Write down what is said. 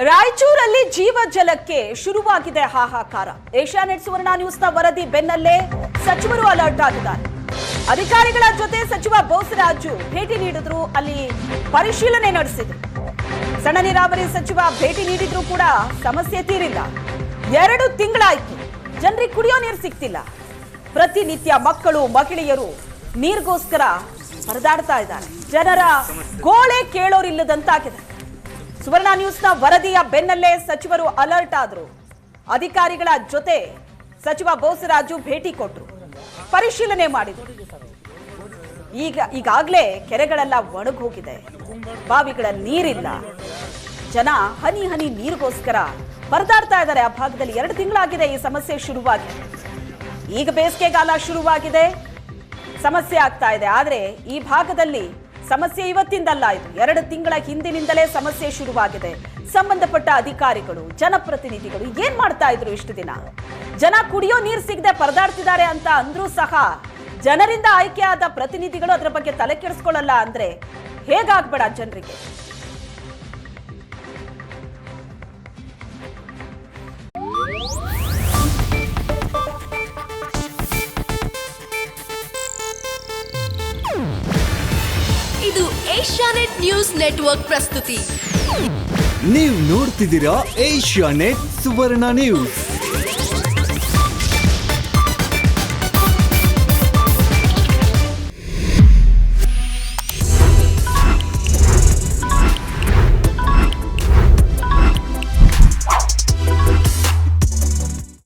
ರಾಯಚೂರಲ್ಲಿ ಜೀವಜಲಕ್ಕೆ ಶುರುವಾಗಿದೆ ಹಾಹಾಕಾರ. ಏಷ್ಯಾನೆಟ್ ಸುವರ್ಣ ನ್ಯೂಸ್ನ ವರದಿ ಬೆನ್ನಲ್ಲೇ ಸಚಿವರು ಅಲರ್ಟ್ ಆಗಿದ್ದಾರೆ. ಅಧಿಕಾರಿಗಳ ಜೊತೆ ಸಚಿವ ಬೋಸರಾಜು ಭೇಟಿ ನೀಡಿದ್ರು, ಅಲ್ಲಿ ಪರಿಶೀಲನೆ ನಡೆಸಿದ್ರು. ಸಣ್ಣ ನೀರಾವರಿ ಸಚಿವ ಭೇಟಿ ನೀಡಿದ್ರು ಕೂಡ ಸಮಸ್ಯೆ ತೀರಿಲ್ಲ. 2 ತಿಂಗಳಾಯ್ತು, ಜನರಿಗೆ ಕುಡಿಯೋ ನೀರು ಸಿಗ್ತಿಲ್ಲ. ಪ್ರತಿನಿತ್ಯ ಮಕ್ಕಳು ಮಹಿಳೆಯರು ನೀರಿಗೋಸ್ಕರ ಪರದಾಡ್ತಾ ಇದ್ದಾರೆ. ಜನರ ಗೋಳೆ ಕೇಳೋರಿಲ್ಲದಂತಾಗಿದೆ. ಸುವರ್ಣ ನ್ಯೂಸ್ನ ವರದಿಯ ಬೆನ್ನಲ್ಲೇ ಸಚಿವರು ಅಲರ್ಟ್ ಆದರು. ಅಧಿಕಾರಿಗಳ ಜೊತೆ ಸಚಿವ ಬೋಸರಾಜು ಭೇಟಿ ಕೊಟ್ಟರು, ಪರಿಶೀಲನೆ ಮಾಡಿದರು. ಈಗಾಗಲೇ ಕೆರೆಗಳೆಲ್ಲ ಒಣಗೋಗಿದೆ, ಬಾವಿಗಳಲ್ಲಿ ನೀರಿಲ್ಲ. ಜನ ಹನಿ ಹನಿ ನೀರಿಗೋಸ್ಕರ ಪರದಾಡ್ತಾ ಇದ್ದಾರೆ. ಆ ಭಾಗದಲ್ಲಿ 2 ತಿಂಗಳಾಗಿದೆ ಈ ಸಮಸ್ಯೆ ಶುರುವಾಗಿ. ಈಗ ಬೇಸಿಗೆಗಾಲ ಶುರುವಾಗಿದೆ, ಸಮಸ್ಯೆ ಆಗ್ತಾ ಇದೆ. ಆದರೆ ಈ ಭಾಗದಲ್ಲಿ ಸಮಸ್ಯೆ ಇವತ್ತಿಂದಲ್ಲ, ಇದು 2 ತಿಂಗಳ ಹಿಂದಿನಿಂದಲೇ ಸಮಸ್ಯೆ ಶುರುವಾಗಿದೆ. ಸಂಬಂಧಪಟ್ಟ ಅಧಿಕಾರಿಗಳು, ಜನಪ್ರತಿನಿಧಿಗಳು ಏನ್ ಮಾಡ್ತಾ ಇದ್ರು ಇಷ್ಟು ದಿನ? ಜನ ಕುಡಿಯೋ ನೀರು ಸಿಗದೆ ಪರದಾಡ್ತಿದ್ದಾರೆ ಅಂತ ಅಂದ್ರೂ ಸಹ ಜನರಿಂದ ಆಯ್ಕೆಯಾದ ಪ್ರತಿನಿಧಿಗಳು ಅದರ ಬಗ್ಗೆ ತಲೆ ಕೆಡಿಸ್ಕೊಳ್ಳಲ್ಲ ಅಂದ್ರೆ ಹೇಗಾಗ್ಬೇಡ ಜನರಿಗೆ? ಇದು ಏಷ್ಯಾನೆಟ್ ನ್ಯೂಸ್ ನೆಟ್ವರ್ಕ್ ಪ್ರಸ್ತುತಿ. ನೀವು ನೋಡ್ತಿದ್ದೀರಾ ಏಷ್ಯಾನೆಟ್ ಸುವರ್ಣ ನ್ಯೂಸ್.